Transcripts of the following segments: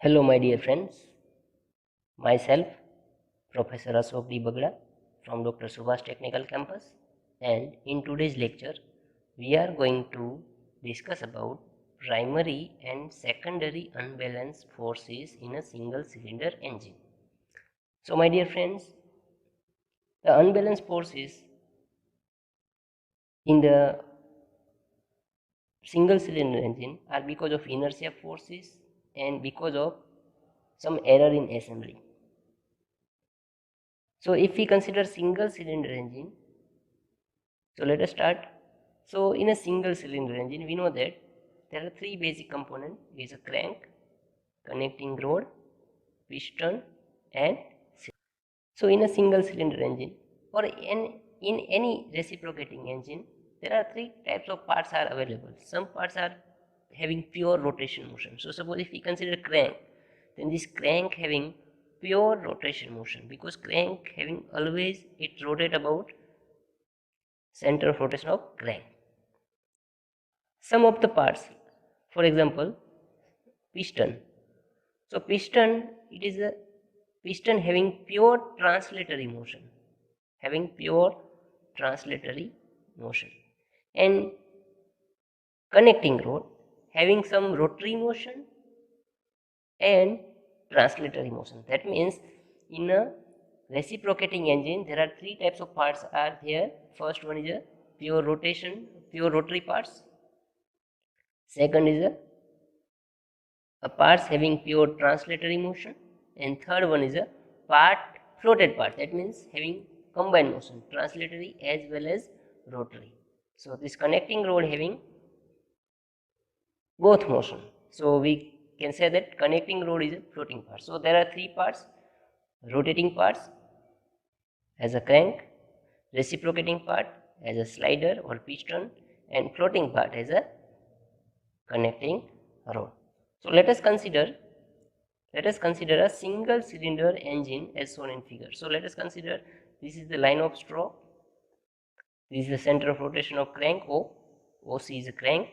Hello, my dear friends. Myself, Professor Ashok D. Bagla from Dr. Subhash Technical Campus, and in today's lecture, we are going to discuss about primary and secondary unbalanced forces in a single cylinder engine. So, my dear friends, the unbalanced forces in the single cylinder engine are because of inertia forces and because of some error in assembly. So if we consider single cylinder engine, so let us start. So in a single cylinder engine, we know that there are three basic components. It is a crank, connecting rod, piston and cylinder. So in a single cylinder engine or in any reciprocating engine, there are three types of parts are available. Some parts are having pure rotation motion. So suppose if we consider crank, then this crank having pure rotation motion, because crank having always it rotate about center of rotation of crank. Some of the parts, for example, piston. So piston, it is a piston having pure translatory motion, and connecting rod having some rotary motion and translatory motion. That means in a reciprocating engine there are three types of parts are there. First one is a pure rotary parts. Second is a parts having pure translatory motion, and third one is a floated part, that means having combined motion, translatory as well as rotary. So this connecting rod having both motion, so we can say that connecting rod is a floating part. So there are three parts: rotating parts as a crank, reciprocating part as a slider or piston, and floating part as a connecting rod. So let us consider a single cylinder engine as shown in figure. So let us consider this is the line of stroke, this is the center of rotation of crank O, OC is a crank,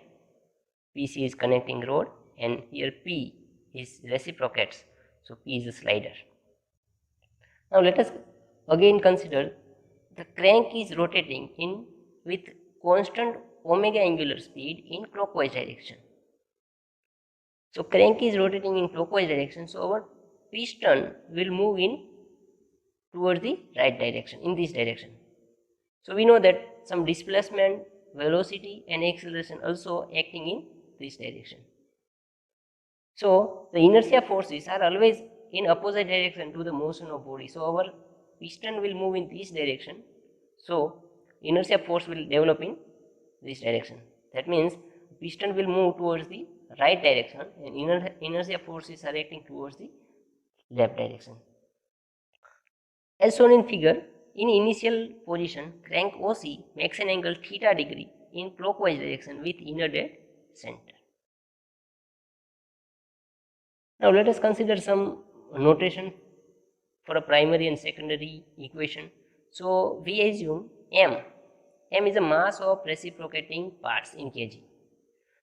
PC is connecting rod, and here P is reciprocates, so P is a slider. Now let us again consider the crank is rotating in with constant omega angular speed in clockwise direction. So crank is rotating in clockwise direction, so our piston will move in towards the right direction, in this direction. So we know that some displacement, velocity and acceleration also acting in this direction. So the inertia forces are always in opposite direction to the motion of body. So our piston will move in this direction. So inertia force will develop in this direction. That means piston will move towards the right direction and inertia forces are acting towards the left direction. As shown in figure, in initial position, crank OC makes an angle theta degree in clockwise direction with inner dead center. Now let us consider some notation for a primary and secondary equation. So we assume M is a mass of reciprocating parts in kg.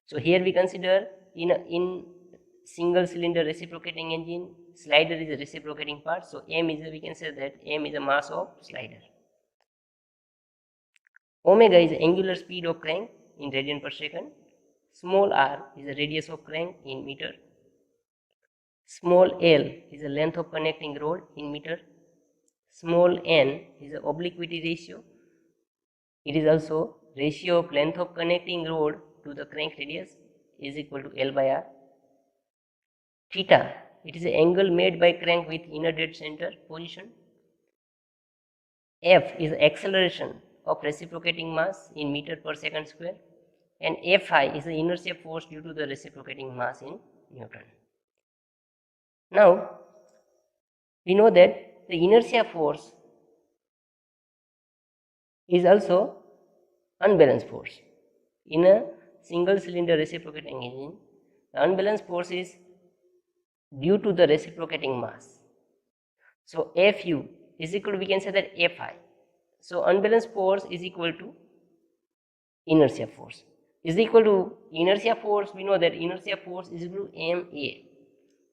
So here we consider in single cylinder reciprocating engine, slider is a reciprocating part. So we can say that M is a mass of slider. Omega is the angular speed of crank in radian per second. Small r is the radius of crank in meter. Small l is the length of connecting rod in meter. Small n is the obliquity ratio. It is also ratio of length of connecting rod to the crank radius is equal to L by R. Theta, it is the angle made by crank with inner dead center position. F is the acceleration of reciprocating mass in meter per second square, and Fi is the inertia force due to the reciprocating mass in Newton. Now we know that the inertia force is also unbalanced force. In a single cylinder reciprocating engine, the unbalanced force is due to the reciprocating mass. So Fu is equal to, we can say that Fi. So unbalanced force is equal to inertia force. Is equal to inertia force, we know that inertia force is equal to Ma.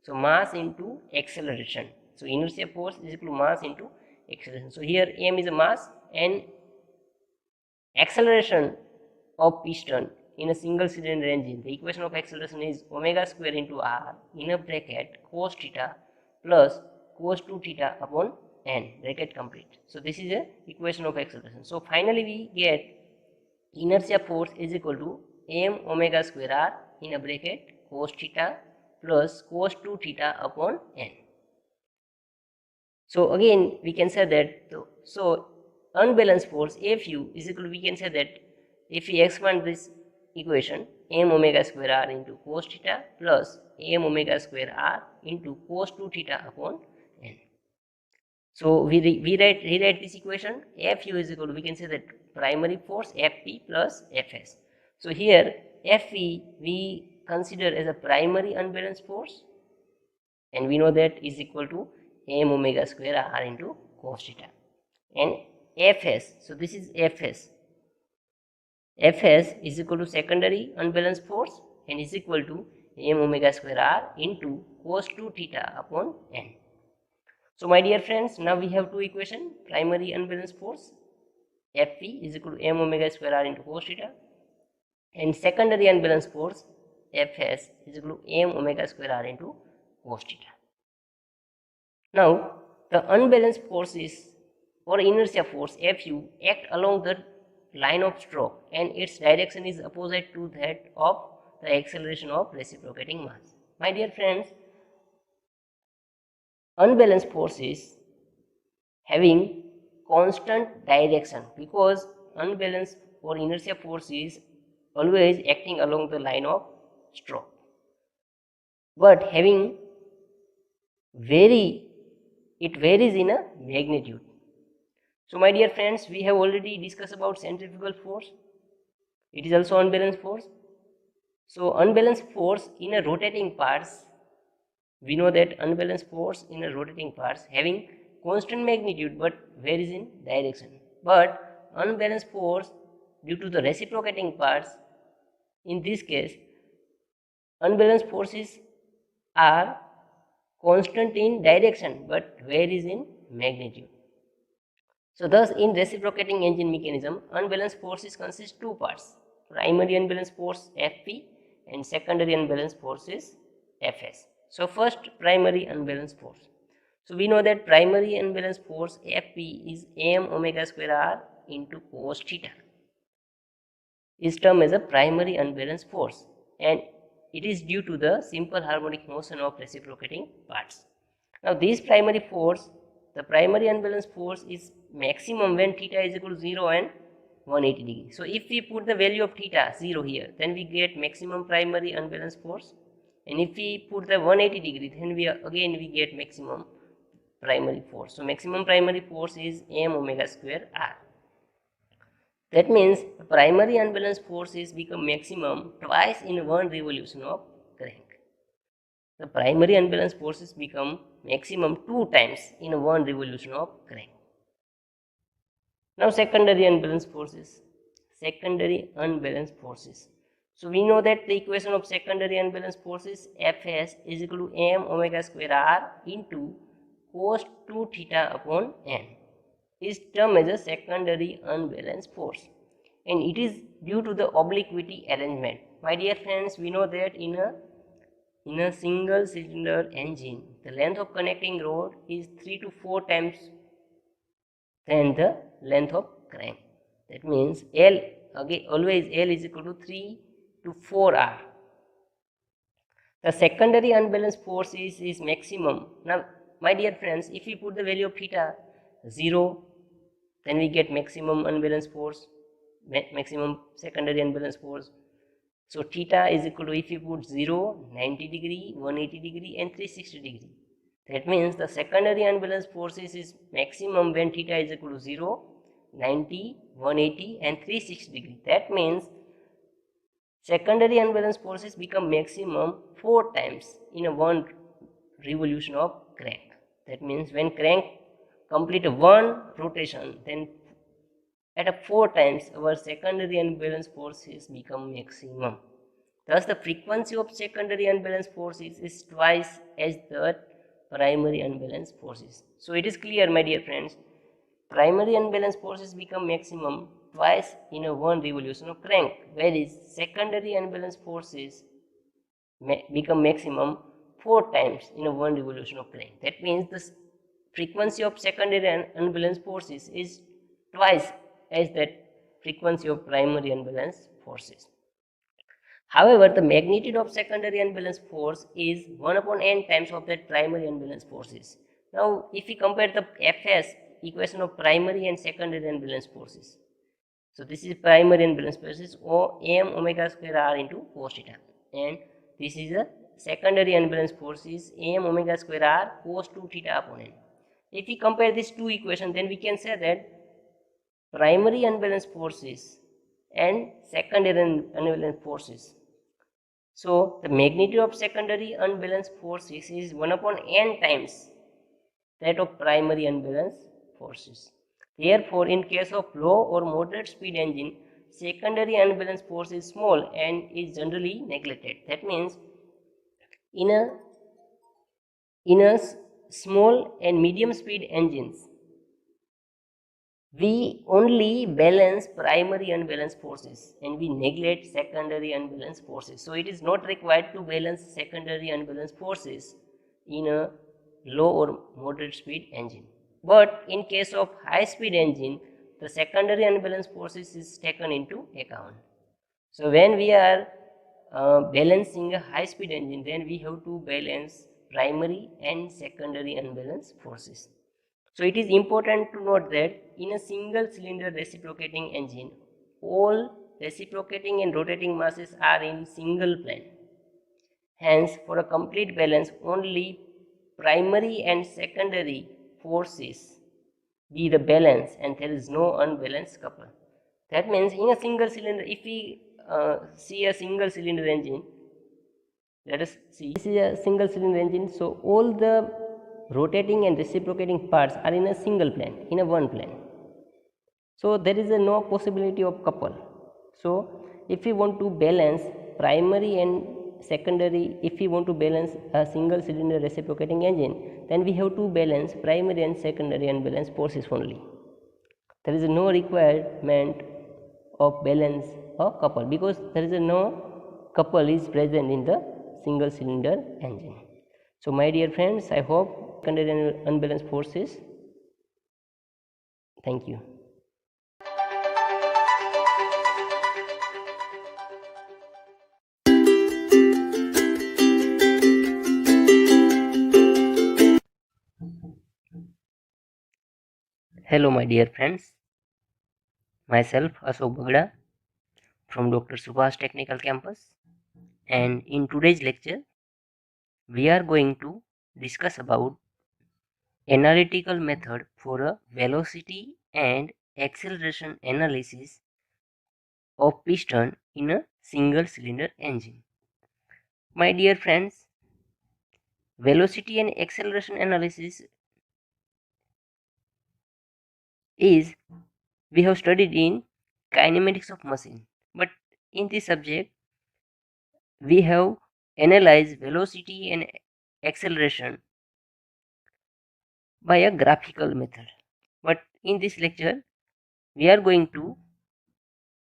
So mass into acceleration. So inertia force is equal to mass into acceleration. So here m is a mass and acceleration of piston in a single cylinder engine. The equation of acceleration is omega square into r in a bracket cos theta plus cos 2 theta upon n, bracket complete. So this is a equation of acceleration. So finally we get inertia force is equal to m omega square r in a bracket cos theta plus cos 2 theta upon n. So again we can say that unbalanced force Fu is equal to, we can say that if we expand this equation, m omega square r into cos theta plus m omega square r into cos 2 theta upon n. So we rewrite this equation. Fu is equal to, we can say that primary force Fp plus Fs. So here Fe we consider as a primary unbalanced force, and we know that is equal to m omega square r into cos theta. And Fs, so this is Fs. Fs is equal to secondary unbalanced force and is equal to m omega square r into cos 2 theta upon n. So my dear friends, now we have two equations. Primary unbalanced force Fp is equal to m omega square r into cos theta, and secondary unbalanced force Fs is equal to m omega square r into cos theta. Now the unbalanced forces or inertia force Fu act along the line of stroke and its direction is opposite to that of the acceleration of reciprocating mass. My dear friends, unbalanced forces having constant direction, because unbalanced or inertia force is always acting along the line of stroke, but it varies in a magnitude. So my dear friends, we have already discussed about centrifugal force. It is also unbalanced force. So unbalanced force in a rotating parts, we know that unbalanced force in a rotating parts having constant magnitude but varies in direction. But unbalanced force due to the reciprocating parts, in this case unbalanced forces are constant in direction but varies in magnitude. So thus in reciprocating engine mechanism, unbalanced forces consist two parts: primary unbalanced force Fp and secondary unbalanced force is Fs. So first, primary unbalanced force. So we know that primary unbalanced force Fp is m omega square r into cos theta, is termed as a primary unbalanced force, and it is due to the simple harmonic motion of reciprocating parts. Now this primary force, the primary unbalanced force, is maximum when theta is equal to 0 and 180 degree. So if we put the value of theta 0 here, then we get maximum primary unbalanced force, and if we put the 180 degree, then we get maximum primary force. So maximum primary force is m omega square r. That means the primary unbalanced force is become maximum twice in one revolution of crank. The primary unbalanced forces become maximum 2 times in one revolution of crank. Now secondary unbalanced forces. Secondary unbalanced forces. So we know that the equation of secondary unbalanced forces Fs is equal to m omega square r into cos 2 theta upon n, is termed as a secondary unbalanced force, and it is due to the obliquity arrangement. My dear friends, we know that in a single cylinder engine, the length of connecting rod is 3 to 4 times than the length of crank. That means L, again always L is equal to 3 to 4 R. The secondary unbalanced force is maximum. Now my dear friends, if we put the value of theta 0, then we get maximum unbalanced force, maximum secondary unbalanced force. So theta is equal to, if you put 0, 90 degree, 180 degree and 360 degree. That means the secondary unbalanced forces is maximum when theta is equal to 0, 90, 180 and 360 degree. That means secondary unbalanced forces become maximum 4 times in a one revolution of crank. That means when crank complete one rotation, then at a 4 times our secondary unbalanced forces become maximum. Thus, the frequency of secondary unbalanced forces is twice as the primary unbalanced forces. So, it is clear, my dear friends, primary unbalanced forces become maximum twice in a one revolution of crank, whereas secondary unbalanced forces become maximum 4 times in a one revolution of crank. That means the frequency of secondary unbalanced forces is twice as that frequency of primary unbalanced forces. However, the magnitude of secondary unbalanced force is 1 upon n times of that primary unbalanced forces. Now, if we compare the Fs equation of primary and secondary unbalanced forces. So, this is primary unbalanced forces O m omega square r into cos theta, and this is a secondary unbalanced forces m omega square r cos 2 theta upon n. If we compare these two equations, then we can say that primary unbalanced forces and secondary unbalanced forces. So, the magnitude of secondary unbalanced forces is 1 upon n times that of primary unbalanced forces. Therefore, in case of low or moderate speed engine, secondary unbalanced force is small and is generally neglected. That means in a small and medium speed engines, we only balance primary unbalanced forces and we neglect secondary unbalanced forces. So, it is not required to balance secondary unbalanced forces in a low or moderate speed engine. But in case of high speed engine, the secondary unbalanced forces is taken into account. So, when we are balancing a high speed engine, then we have to balance primary and secondary unbalanced forces. So, it is important to note that in a single cylinder reciprocating engine, all reciprocating and rotating masses are in single plane. Hence, for a complete balance, only primary and secondary forces be the balance and there is no unbalanced couple. That means in a single cylinder, if we see a single cylinder engine, let us see, this is a single cylinder engine. So, all the rotating and reciprocating parts are in a single plane, in a one plane. So, there is no possibility of couple. So, if we want to balance primary and secondary, if we want to balance a single cylinder reciprocating engine, then we have to balance primary and secondary unbalanced forces only. There is no requirement of balance or couple because there is no couple is present in the single cylinder engine. So, my dear friends, I hope secondary and unbalanced forces. Thank you. Hello, my dear friends. Myself, Ashok Bagda from Dr. Subhash Technical Campus, and in today's lecture, we are going to discuss about analytical method for a velocity and acceleration analysis of piston in a single cylinder engine. My dear friends, velocity and acceleration analysis is we have studied in kinematics of machine, but in this subject we have analyzed velocity and acceleration by a graphical method. But in this lecture we are going to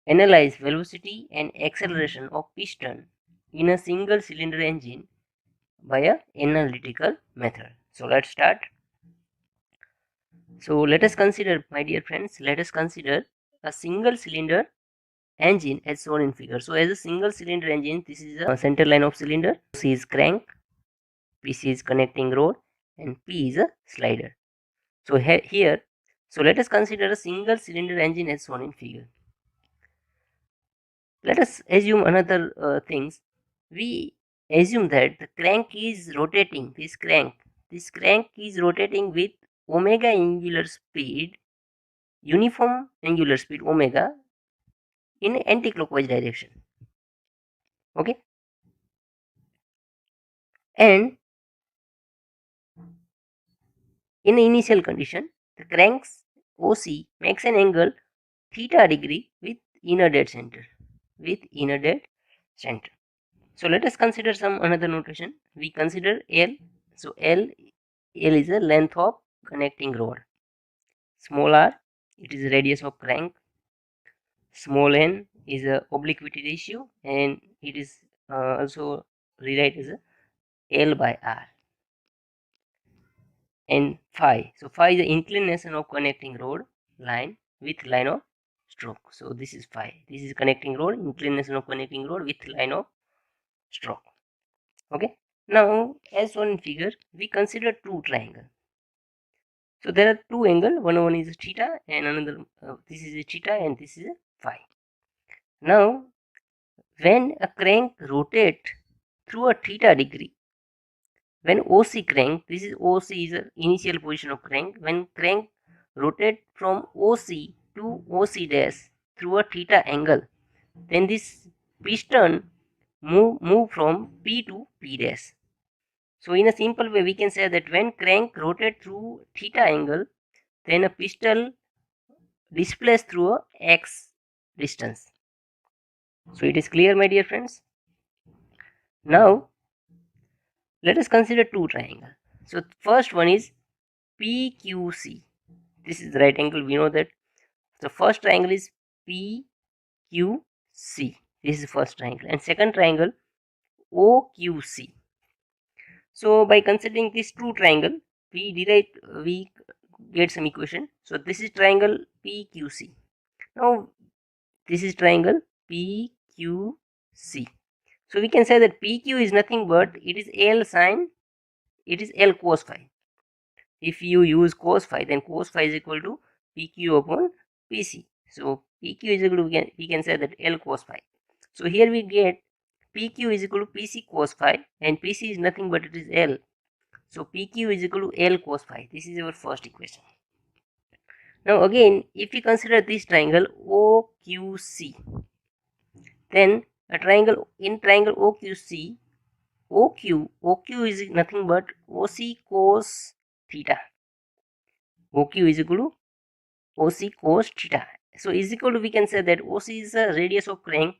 analyze velocity and acceleration of piston in a single cylinder engine by a analytical method. So let's start. So let us consider, my dear friends, let us consider a single cylinder engine as shown in figure. So as a single cylinder engine, this is a center line of cylinder, C is crank, PC is connecting rod, and P is a slider. So here, so let us consider a single cylinder engine as shown in figure. Let us assume another things. We assume that the crank is rotating, this crank is rotating with omega angular speed, uniform angular speed omega in anti-clockwise direction. Okay, and in the initial condition, the crank's OC makes an angle theta degree with inner dead center. So let us consider some another notation. We consider L. So L is the length of connecting rod. Small r, it is the radius of crank. Small n is a obliquity ratio, and it is also rewrite as a L by R. And phi. So phi is the inclination of connecting rod line with line of stroke. So this is phi. This is connecting rod, inclination of connecting rod with line of stroke. Okay. Now, as shown in figure, we consider two triangle. So there are two angle. One is theta, and another this is a theta, and this is a phi. Now, when a crank rotate through a theta degree, when OC crank, this is OC is the initial position of crank. When crank rotate from OC to OC dash through a theta angle, then this piston move from P to P dash. So in a simple way, we can say that when crank rotate through theta angle, then a piston displace through a x distance. So it is clear, my dear friends. Now let us consider two triangle. So first one is PQC. This is the right angle. We know that the first triangle is PQC. This is the first triangle, and second triangle OQC. So by considering these two triangle, we get some equation. So this is triangle PQC. Now this is triangle PQC. So we can say that PQ is nothing but it is L sine, it is L cos phi. If you use cos phi, then cos phi is equal to PQ upon PC. So PQ is equal to, we can say that L cos phi. So here we get PQ is equal to PC cos phi, and PC is nothing but it is L. So PQ is equal to L cos phi. This is our first equation. Now again, if we consider this triangle OQC, then a triangle in triangle OQC, OQ is nothing but OC cos theta. OQ is equal to OC cos theta. So is equal to, we can say that OC is the radius of crank.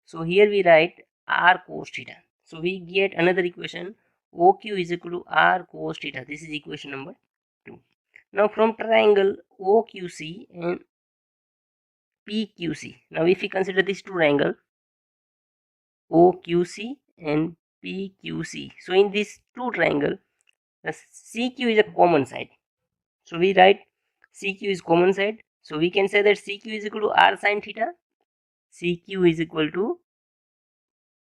So here we write R cos theta. So we get another equation, OQ is equal to R cos theta. This is equation number 2. Now from triangle OQC and PQC, now if we consider these two triangle OQC and PQC, so in this two triangle, the CQ is a common side. So we write CQ is common side. So we can say that CQ is equal to R sin theta. CQ is equal to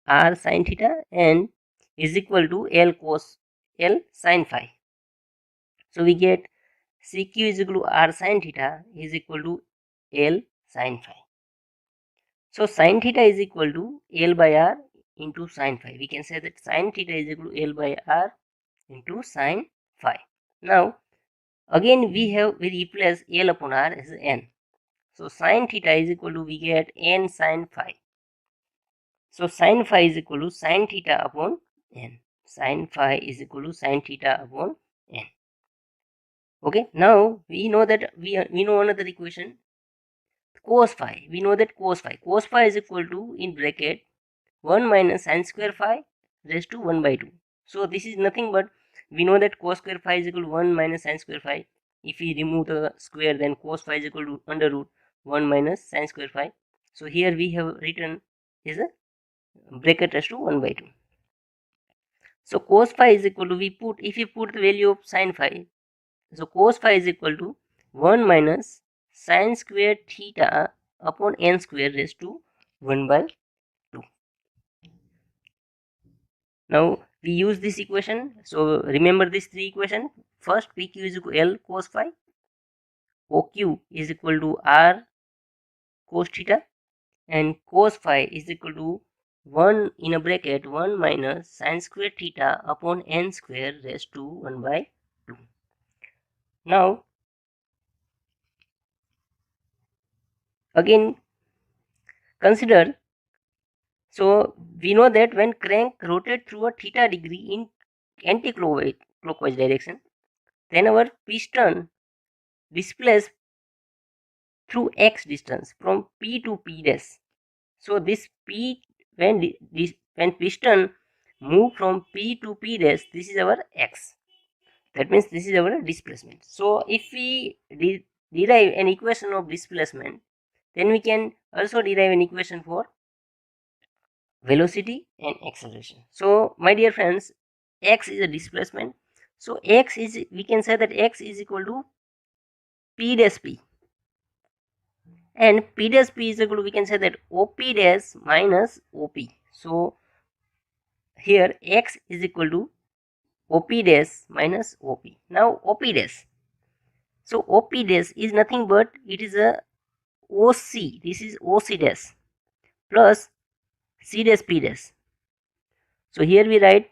R sin theta and is equal to L cos L sin phi. So we get CQ is equal to R sin theta is equal to L sin phi. So sin theta is equal to L by R into sin phi. We can say that sin theta is equal to L by R into sin phi. Now again we replace L upon R as N. So sin theta is equal to, we get N sin phi. So sin phi is equal to sin theta upon N. Sin phi is equal to sin theta upon N. Okay, now we know that we know another equation, cos phi. We know that cos phi is equal to, in bracket, 1 minus sin square phi raised to 1 by 2. So this is nothing but, we know that cos square phi is equal to 1 minus sin square phi. If we remove the square, then cos phi is equal to under root 1 minus sin square phi. So here we have written is a bracket raised to 1 by 2. So cos phi is equal to, if we put the value of sin phi, so cos phi is equal to 1 minus sin square theta upon n square raised to 1 by 2. Now we use this equation. So remember these three equations. First, PQ is equal to L cos phi, OQ is equal to R cos theta, and cos phi is equal to 1 in a bracket 1 minus sin square theta upon n square raised to 1 by 2. Now again consider, so we know that when crank rotate through a theta degree in anti-clockwise direction, then our piston displace through x distance from P to P dash. So this P, when when piston move from P to P dash, this is our x. That means this is our displacement. So if we derive an equation of displacement, then we can also derive an equation for velocity and acceleration. So my dear friends, x is a displacement. So x is, we can say that x is equal to P dash P. And P dash P is equal to, we can say that OP dash minus OP. So here x is equal to OP dash minus OP. Now OP dash. So OP dash is nothing but it is a OC. This is OC dash plus C dash P dash. So here we write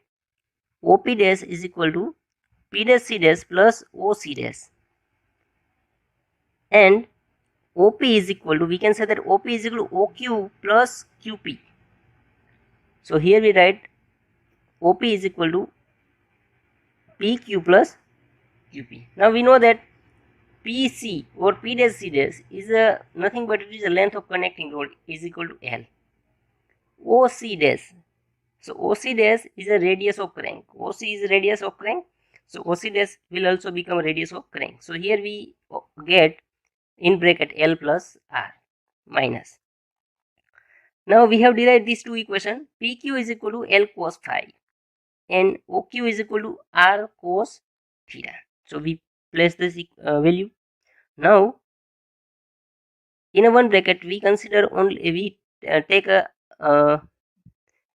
OP dash is equal to P dash C dash plus OC dash. And OP is equal to, we can say that OP is equal to OQ plus QP. So here we write OP is equal to PQ plus QP. Now we know that PC or P dash C dash is a nothing but it is a length of connecting rod is equal to L. OC dash. So OC dash is a radius of crank. OC is radius of crank. So OC dash will also become radius of crank. So here we get in bracket L plus R minus. Now we have derived these two equations. PQ is equal to L cos phi and OQ is equal to R cos theta. So we place this value. Now in a one bracket we consider only, we take a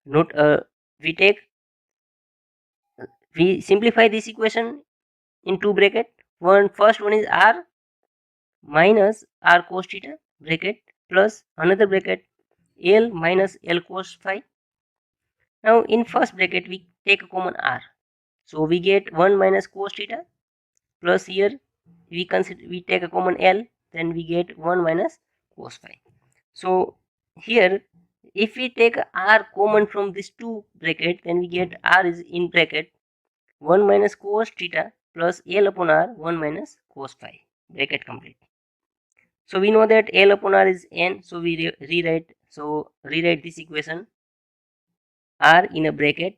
note, we simplify this equation in two bracket. First one is R minus R cos theta bracket plus another bracket L minus L cos phi. Now in first bracket we take a common R, so we get 1 minus cos theta plus here we take a common L, then we get 1 minus cos phi. So here if we take R common from these two bracket, then we get R is in bracket 1 minus cos theta plus L upon R 1 minus cos phi, bracket complete. So we know that L upon R is N, so we rewrite this equation. R in a bracket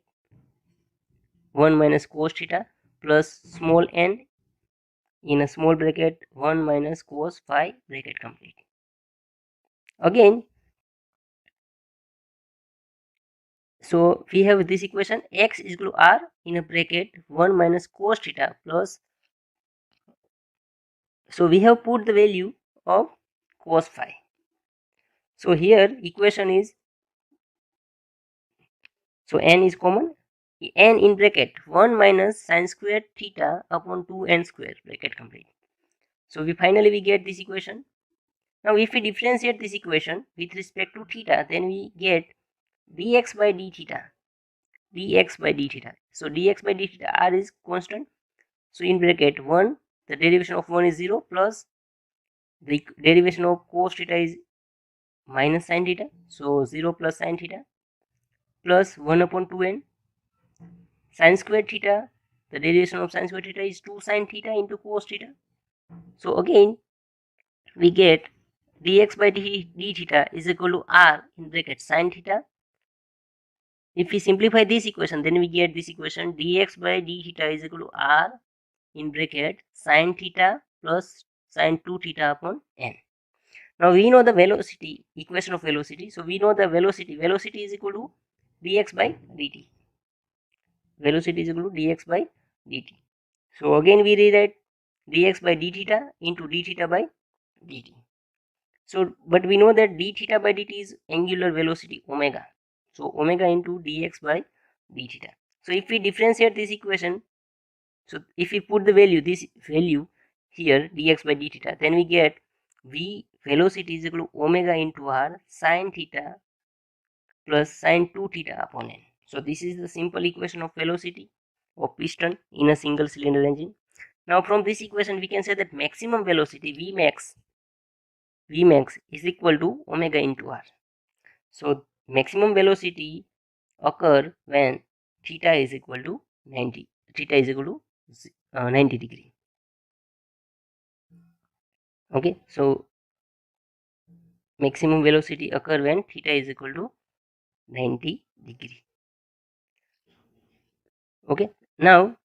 1 minus cos theta plus small n in a small bracket 1 minus cos phi, bracket complete. Again, so we have this equation x is equal to R in a bracket 1 minus cos theta plus, so we have put the value of cos phi. So here equation is, so n is common, n in bracket 1 minus sin squared theta upon 2n square, bracket complete. So we finally get this equation. Now if we differentiate this equation with respect to theta, then we get dx by d theta, dx by d theta. So dx by d theta, R is constant, so in bracket 1, the derivation of 1 is 0 plus the derivation of cos theta is minus sin theta, so 0 plus sin theta plus 1 upon 2n sin squared theta, the derivation of sin squared theta is 2 sin theta into cos theta. So again we get dx by d theta is equal to R in bracket sin theta. If we simplify this equation, then we get this equation dx by d theta is equal to R in bracket sin theta plus sin 2 theta upon n. Now we know the velocity, equation of velocity. So we know the velocity is equal to dx by dt. Velocity is equal to dx by dt. So again we rewrite dx by d theta into d theta by dt. So but we know that d theta by dt is angular velocity omega. So omega into dx by d theta. So if we differentiate this equation, so if we put the value, this value here dx by d theta, then we get v velocity is equal to omega into r sin theta plus sin 2 theta upon n. So this is the simple equation of velocity of piston in a single cylinder engine. Now from this equation we can say that maximum velocity Vmax is equal to omega into r. So maximum velocity occur when theta is equal to 90 degree. Okay, so maximum velocity occur when theta is equal to 90 degree. Okay, now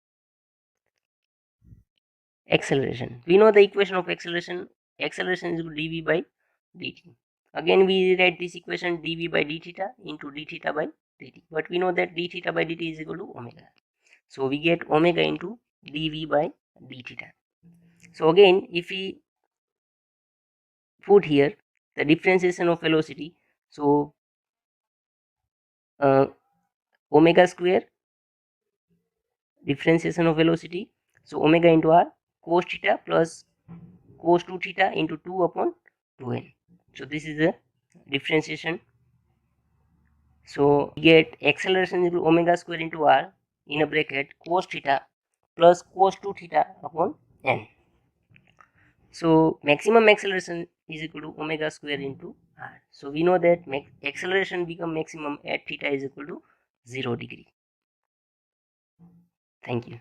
acceleration. We know the equation of acceleration. Acceleration is equal to dv by dt. Again we rewrite this equation dv by d theta into d theta by dt, but we know that d theta by dt is equal to omega, so we get omega into dv by d theta. So again if we put here the differentiation of velocity, so omega square differentiation of velocity, so omega into r cos theta plus cos 2 theta into 2 upon 2n. So this is the differentiation. So we get acceleration equal omega square into r in a bracket cos theta plus cos 2 theta upon n. So maximum acceleration is equal to omega square into r. So we know that acceleration become maximum at theta is equal to 0 degree. Thank you.